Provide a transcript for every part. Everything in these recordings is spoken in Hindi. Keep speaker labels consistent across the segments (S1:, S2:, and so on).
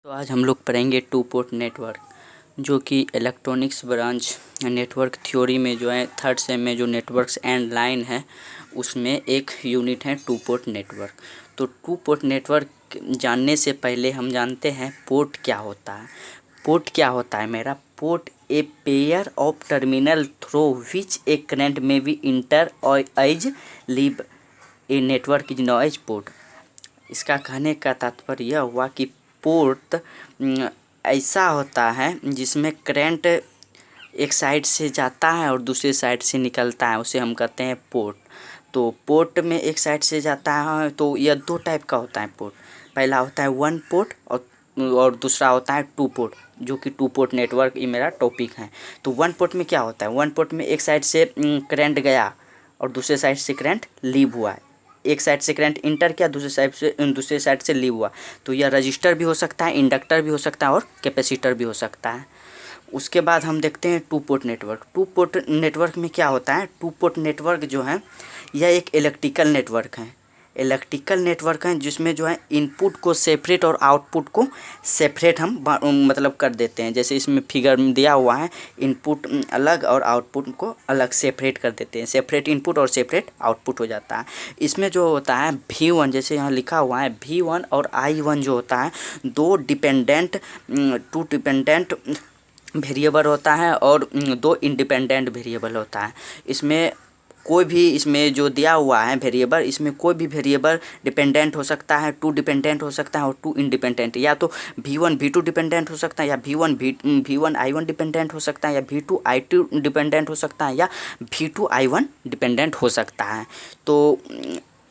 S1: तो आज हम लोग पढ़ेंगे टू पोर्ट नेटवर्क, जो कि इलेक्ट्रॉनिक्स ब्रांच नेटवर्क थ्योरी में जो है थर्ड सेम में जो नेटवर्क्स एंड लाइन है उसमें एक यूनिट है टू पोर्ट नेटवर्क। तो टू पोर्ट नेटवर्क जानने से पहले हम जानते हैं पोर्ट क्या होता है। पोर्ट क्या होता है मेरा? Port a pair of terminal through which a current may be enter or as leave a network is known as port. इसका कहने का तात्पर्य यह हुआ कि पोर्ट ऐसा होता है जिसमें करंट एक साइड से जाता है और दूसरे साइड से निकलता है, उसे हम कहते हैं पोर्ट। तो पोर्ट में एक साइड से जाता है तो यह दो टाइप का होता है पोर्ट। पहला होता है वन पोर्ट और दूसरा होता है टू पोर्ट, जो कि टू पोर्ट नेटवर्क ये मेरा टॉपिक है। तो वन पोर्ट में क्या होता है? वन पोर्ट में एक साइड से करंट गया और दूसरे साइड से करंट लीव हुआ है। एक साइड से करंट इंटर किया, दूसरे साइड से लीव हुआ। तो यह रजिस्टर भी हो सकता है, इंडक्टर भी हो सकता है और कैपेसिटर भी हो सकता है। उसके बाद हम देखते हैं two port network. Two port network में क्या होता है? टू पोर्ट नेटवर्क जो है यह एक इलेक्ट्रिकल नेटवर्क है। इलेक्ट्रिकल नेटवर्क है जिसमें जो है इनपुट को सेपरेट और आउटपुट को सेपरेट हम मतलब कर देते हैं। जैसे इसमें फिगर में दिया हुआ है, इनपुट अलग और आउटपुट को अलग सेपरेट कर देते हैं। सेपरेट इनपुट और सेपरेट आउटपुट हो जाता है। इसमें जो होता है V1, जैसे यहाँ लिखा हुआ है V1 और I1 जो होता है टू डिपेंडेंट वेरिएबल होता है और दो इंडिपेंडेंट वेरिएबल होता है। इसमें कोई भी इसमें जो दिया हुआ है वेरिएबल, इसमें कोई भी वेरिएबल डिपेंडेंट हो सकता है, टू डिपेंडेंट हो सकता है और टू इंडिपेंडेंट। या तो V1 V2 डिपेंडेंट हो सकता है, या V1 I1 डिपेंडेंट हो सकता है, या V2 I2 डिपेंडेंट हो सकता है, या V2 I1 डिपेंडेंट हो सकता है। तो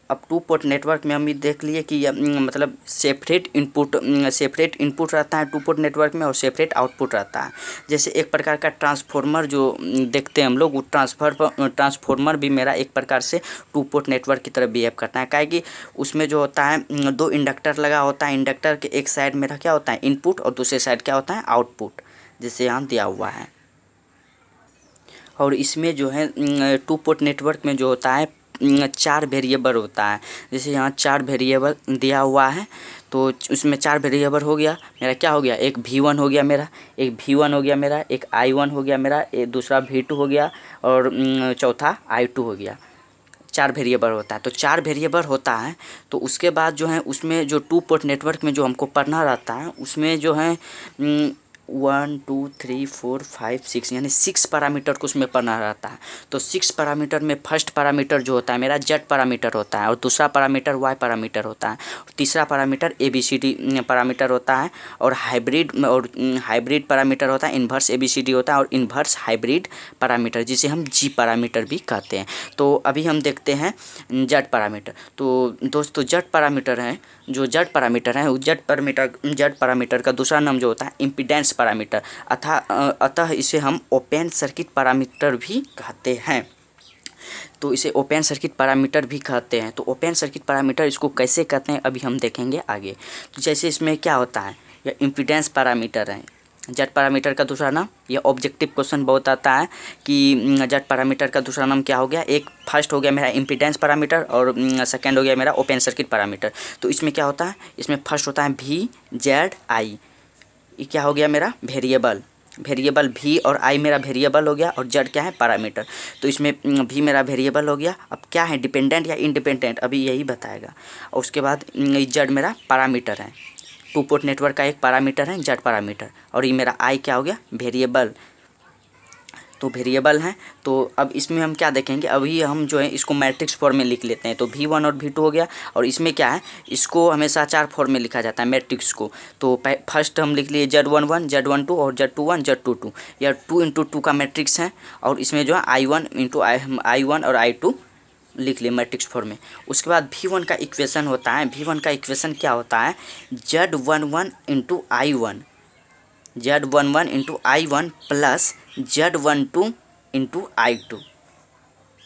S1: अब टू पोर्ट नेटवर्क में हम ये देख लिए कि मतलब सेपरेट इनपुट रहता है टू पोर्ट नेटवर्क में और सेपरेट आउटपुट रहता है। जैसे एक प्रकार का ट्रांसफॉर्मर जो देखते हैं हम लोग, वो ट्रांसफॉर्मर भी मेरा एक प्रकार से टू पोर्ट नेटवर्क की तरह बिहेव करता है। क्या कि उसमें जो होता है दो इंडक्टर लगा होता है। इंडक्टर के एक साइड मेरा क्या होता है? इनपुट, और दूसरे साइड क्या होता है? आउटपुट, जैसे यहाँ दिया हुआ है। और इसमें जो है टू पोर्ट नेटवर्क में जो होता है चार वेरिएबल होता है। जैसे यहाँ चार वेरिएबल दिया हुआ है, तो उसमें चार वेरिएबल हो गया मेरा। क्या हो गया? एक V1 हो गया मेरा, एक I1 हो गया मेरा, एक दूसरा V2 हो गया और चौथा I2 हो गया। चार वेरिएबल होता है। तो चार वेरिएबल होता है तो उसके बाद जो है उसमें जो टू पोर्ट नेटवर्क में जो हमको पढ़ना रहता है उसमें जो है 1 2 3 4 5 6 यानी 6 पैरामीटर को उसमें पढ़ना रहता है। तो 6 पैरामीटर में फर्स्ट पैरामीटर जो होता है मेरा Z पैरामीटर होता है, और दूसरा पैरामीटर Y पैरामीटर होता है, और तीसरा पैरामीटर ABCD पैरामीटर होता है, और हाइब्रिड पैरामीटर होता है, इन्वर्स ABCD होता है, और इन्वर्स हाइब्रिड पैरामीटर जिसे हम G पैरामीटर भी कहते हैं। तो अभी हम देखते हैं Z पैरामीटर। तो दोस्तों Z पैरामीटर है, जो Z पैरामीटर है, Z पैरामीटर का दूसरा नाम जो होता है इम्पीडेंस पैरामीटर, अतः इसे हम ओपन सर्किट पैरामीटर भी कहते हैं। तो इसे ओपन सर्किट पैरामीटर भी कहते हैं। तो ओपन सर्किट पैरामीटर इसको कैसे कहते हैं अभी हम देखेंगे आगे। तो जैसे इसमें क्या होता है, यह इम्पीडेंस पैरामीटर है। जेड पैरामीटर का दूसरा नाम, यह ऑब्जेक्टिव क्वेश्चन बहुत आता है कि जेड पैरामीटर का दूसरा नाम क्या हो गया। एक फर्स्ट हो गया मेरा इम्पीडेंस पैरामीटर और सेकंड हो गया मेरा ओपन सर्किट पैरामीटर। तो इसमें क्या होता है? इसमें फर्स्ट होता है VZI, ये क्या हो गया मेरा? वेरिएबल V और I मेरा वेरिएबल हो गया, और Z क्या है? पैरामीटर। तो इसमें V मेरा वेरिएबल हो गया। अब क्या है, डिपेंडेंट या इंडिपेंडेंट, अभी यही बताएगा। और उसके बाद Z मेरा पैरामीटर है, टू पोर्ट नेटवर्क का एक पैरामीटर है Z पैरामीटर, और ये मेरा I क्या हो गया? वेरिएबल। तो वेरिएबल हैं। तो अब इसमें हम क्या देखेंगे, अभी हम जो है इसको मैट्रिक्स फॉर्म में लिख लेते हैं। तो V1 और V2 हो गया, और इसमें क्या है, इसको हमेशा चार फॉर्म में लिखा जाता है मैट्रिक्स को। तो फर्स्ट हम लिख लिए Z11 Z12 और Z21 Z22, यह 2 × 2 का मैट्रिक्स है। और इसमें जो है I1 और I2 लिख लिए मैट्रिक्स फॉर्म में। उसके बाद V1 का इक्वेशन होता है। V1 का इक्वेशन क्या होता है? Z11 × I1 plus Z12 × I2।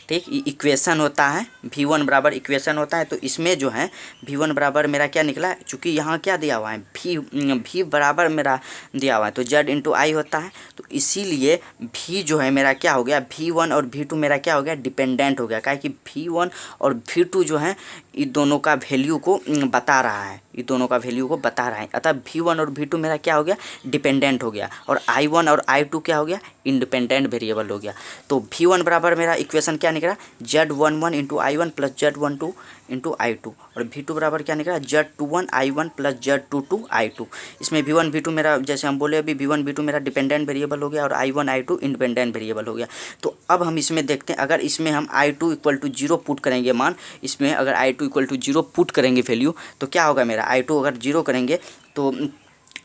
S1: ठीक, इक्वेशन होता है V1 बराबर इक्वेशन होता है। तो इसमें जो है V1 बराबर मेरा क्या निकला, चूँकि यहाँ क्या दिया हुआ है V बराबर मेरा दिया हुआ है तो Z इंटू आई होता है। तो इसीलिए V जो है मेरा क्या हो गया, V1 और V2 मेरा क्या हो गया, डिपेंडेंट हो गया। क्या कि V1 और V2 जो है इन दोनों का वैल्यू को बता रहा है, इन दोनों का वैल्यू को बता रहा है। अतः V1 और V2 मेरा क्या हो गया, डिपेंडेंट हो गया। और I1 और I2 क्या हो गया, इंडिपेंडेंट वेरिएबल हो गया। तो V1 बराबर मेरा इक्वेशन क्या निकला, Z11 into I1 plus Z12 into I2। और V2 बराबर क्या निकला, Z21 I1 plus Z22 I2। इसमें V1 V2 मेरा, जैसे हम बोले अभी, V1 V2 मेरा डिपेंडेंट वेरिएबल हो गया और I1 I2 इंडिपेंडेंट वेरिएबल हो गया। तो अब हम इसमें देखते हैं, अगर इसमें हम I2 इक्वल टू 0 पुट करेंगे, मान इसमें अगर I2 इक्वल टू 0 पुट करेंगे वैल्यू, तो क्या होगा मेरा, I2 अगर 0 करेंगे तो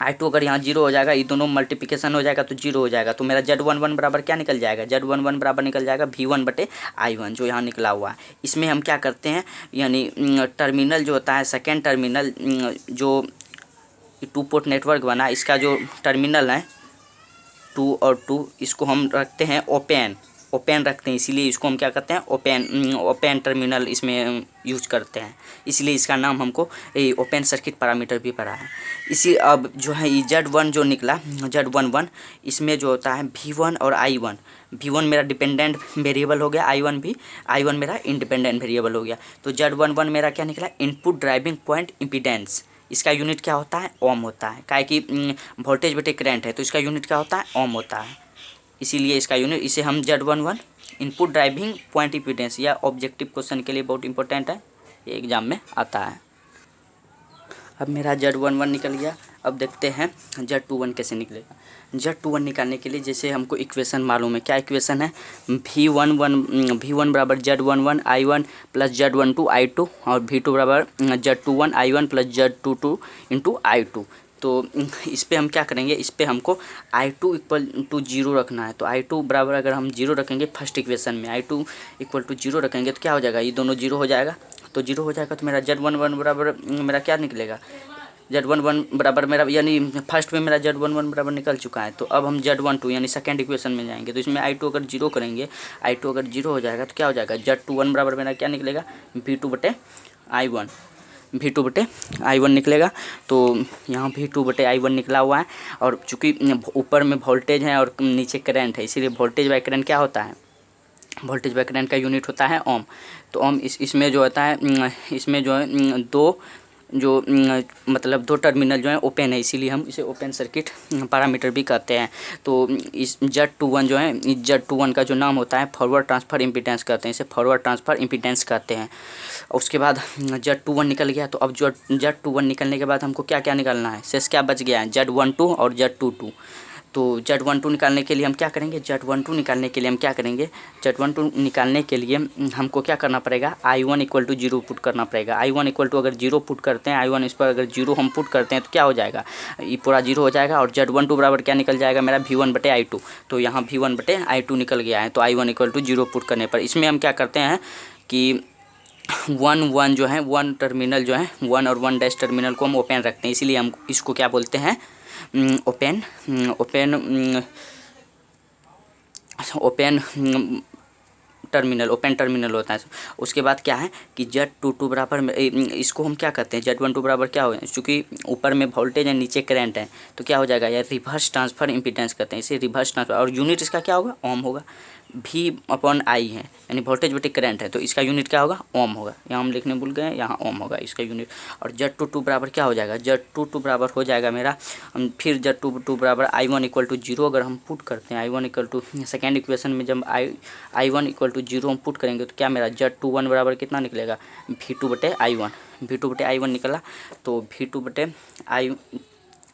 S1: I2 अगर यहाँ 0 हो जाएगा, ये दोनों मल्टीप्लिकेशन हो जाएगा तो 0 हो जाएगा। तो मेरा Z11 बराबर क्या निकल जाएगा, Z11 बराबर निकल जाएगा V1 बटे I1 जो यहाँ निकला हुआ है। इसमें हम क्या करते हैं, यानी टर्मिनल जो होता है, सेकेंड टर्मिनल जो 2 पोर्ट नेटवर्क बना, इसका जो टर्मिनल है 2 और 2, इसको हम रखते हैं ओपन रखते हैं। इसीलिए इसको हम क्या करते हैं, ओपन टर्मिनल इसमें यूज करते हैं। इसलिए इसका नाम हमको ओपन सर्किट पैरामीटर भी पड़ा है। इसी अब जो है Z1 जो निकला, Z11, इसमें जो होता है V1 और I1, V1 मेरा डिपेंडेंट वेरिएबल हो गया, I1 मेरा इंडिपेंडेंट वेरिएबल हो गया। तो Z11 मेरा क्या निकला, इनपुट ड्राइविंग पॉइंट इम्पीडेंस। इसका यूनिट क्या होता है, ओम होता है। क्या कि वोल्टेज बटे करंट है तो इसका यूनिट क्या होता है, ओम होता है। इसीलिए इसका यूनिट, इसे हम Z11 input driving point impedance, या ऑब्जेक्टिव क्वेश्चन के लिए बहुत इंपॉर्टेंट है, ये एग्जाम में आता है। अब मेरा Z11 निकल गया। अब देखते हैं Z21 कैसे निकलेगा। Z21 निकालने के लिए जैसे हमको इक्वेशन मालूम है, क्या इक्वेशन है, V1 बराबर Z11 I1 plus Z12 I2 और V2 बराबर Z21 I1 plus Z22 into I2। तो इस पर हम क्या करेंगे, इस पर हमको I2 इक्वल टू 0 रखना है। तो I2 बराबर अगर हम 0 रखेंगे फर्स्ट इक्वेशन में, I2 इक्वल टू 0 रखेंगे तो क्या हो जाएगा, ये दोनों 0 हो जाएगा। तो 0 हो जाएगा तो मेरा Z11 बराबर मेरा क्या निकलेगा, Z11 बराबर मेरा, यानी फर्स्ट में मेरा Z11 बराबर निकल चुका है। तो अब हम Z12 यानी सेकेंड इक्वेशन में जाएंगे। तो इसमें I2 अगर 0 करेंगे, I2 अगर 0 हो जाएगा तो क्या हो जाएगा, Z21 बराबर मेरा क्या निकलेगा, V2 बटे I1 निकलेगा। तो यहाँ V2 बटे I1 निकला हुआ है। और चूँकि ऊपर में वोल्टेज है और नीचे करंट है, इसीलिए वोल्टेज बाय करंट क्या होता है, वोल्टेज बाय करंट का यूनिट होता है ओम। तो ओम इसमें जो होता है, इसमें जो है मतलब दो टर्मिनल जो है ओपन है, इसीलिए हम इसे ओपन सर्किट पैरामीटर भी कहते हैं। तो इस Z21 जो है, इस Z21 का जो नाम होता है फॉरवर्ड ट्रांसफ़र इम्पीडेंस कहते हैं, इसे फॉरवर्ड ट्रांसफ़र इम्पीडेंस कहते हैं। उसके बाद Z21 निकल गया। तो अब जो Z21 निकलने के बाद हमको क्या क्या निकालना है, शेष क्या बच गया है, Z12 और Z22। तो Z12 निकालने के लिए हम क्या करेंगे, Z12 निकालने के लिए हमको क्या करना पड़ेगा, I1 इक्वल टू 0 पुट करना पड़ेगा। I1 इक्वल टू अगर 0 पुट करते हैं, I1 इस पर अगर 0 हम पुट करते हैं तो क्या हो जाएगा, ये पूरा 0 हो जाएगा। और Z12 बराबर क्या निकल जाएगा मेरा, V1 बटे I2। तो यहाँ V1 बटे I2 निकल गया है। तो I1 इक्वल टू 0 पुट करने पर इसमें हम क्या करते हैं कि 1 जो है, 1 टर्मिनल जो है, 1 और 1 डैश टर्मिनल को हम ओपन रखते हैं, इसीलिए हम इसको क्या बोलते हैं, ओपन टर्मिनल होता है। उसके बाद क्या है कि Z22 बराबर में, इसको हम क्या कहते हैं, Z12 बराबर क्या हो, चूँकि ऊपर में वोल्टेज है नीचे करंट है तो क्या हो जाएगा, यार रिवर्स ट्रांसफ़र इम्पीडेंस कहते हैं, इसे रिवर्स ट्रांसफ़र। और यूनिट इसका क्या होगा, ओम होगा। V/I है यानी वोल्टेज बटे करंट है, तो इसका यूनिट क्या होगा, ओम होगा। यहाँ हम लिखने भूल गए, यहाँ ओम होगा इसका यूनिट। और Z22 बराबर क्या हो जाएगा, Z22 बराबर हो जाएगा मेरा, फिर Z22 बराबर I1 इक्वल टू 0 अगर हम पुट करते हैं, I1 equal to second equation में जब I1 इक्वल टू 0 हम पुट करेंगे तो क्या मेरा Z21 बराबर कितना निकलेगा, V2 बटे I1 निकला। तो V2 बटे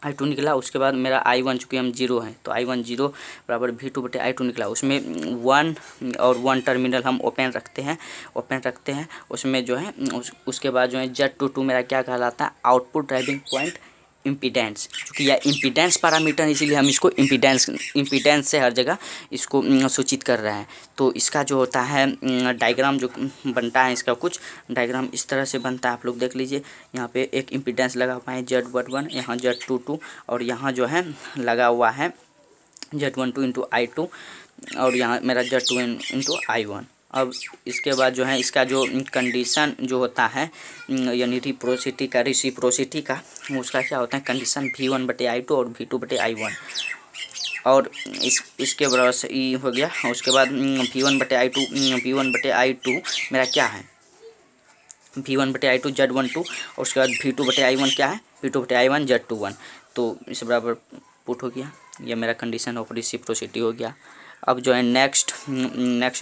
S1: I2 निकला। उसके बाद मेरा I1 चूँकि हम 0 हैं तो I1 0 बराबर V2 बटे I2 निकला। उसमें 1 और 1 टर्मिनल हम ओपन रखते हैं उसमें जो है उसके बाद जो है Z22 मेरा क्या कहलाता है, आउटपुट ड्राइविंग पॉइंट इम्पीडेंस। चूँकि यह इम्पीडेंस पैरामीटर, इसीलिए हम इसको इम्पीडेंस से हर जगह इसको सूचित कर रहे हैं। तो इसका जो होता है डायग्राम जो बनता है, इसका कुछ डायग्राम इस तरह से बनता है, आप लोग देख लीजिए। यहाँ पे एक इम्पीडेंस लगा हुआ है Z11, यहाँ Z22 और यहाँ जो है लगा हुआ है Z12 इंटू I2 और यहाँ मेरा Z2 इंटू I1। अब इसके बाद जो है इसका जो कंडीशन जो होता है यानी रेसिप्रोसिटी का उसका क्या होता है कंडीशन V1/I2 और V2/I1 और इसके बराबर से ई हो गया। उसके बाद V1/I2 मेरा क्या है V1/I2 Z12 और उसके बाद V2/I1 क्या है V2/I1 Z21। तो इस बराबर पुट हो गया, ये मेरा कंडीशन ऑफ रेसिप्रोसिटी हो गया। अब जो है नेक्स्ट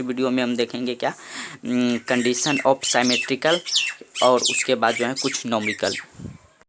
S1: वीडियो में हम देखेंगे क्या कंडीशन ऑफ सिमेट्रिकल और उसके बाद जो है कुछ नॉमिकल।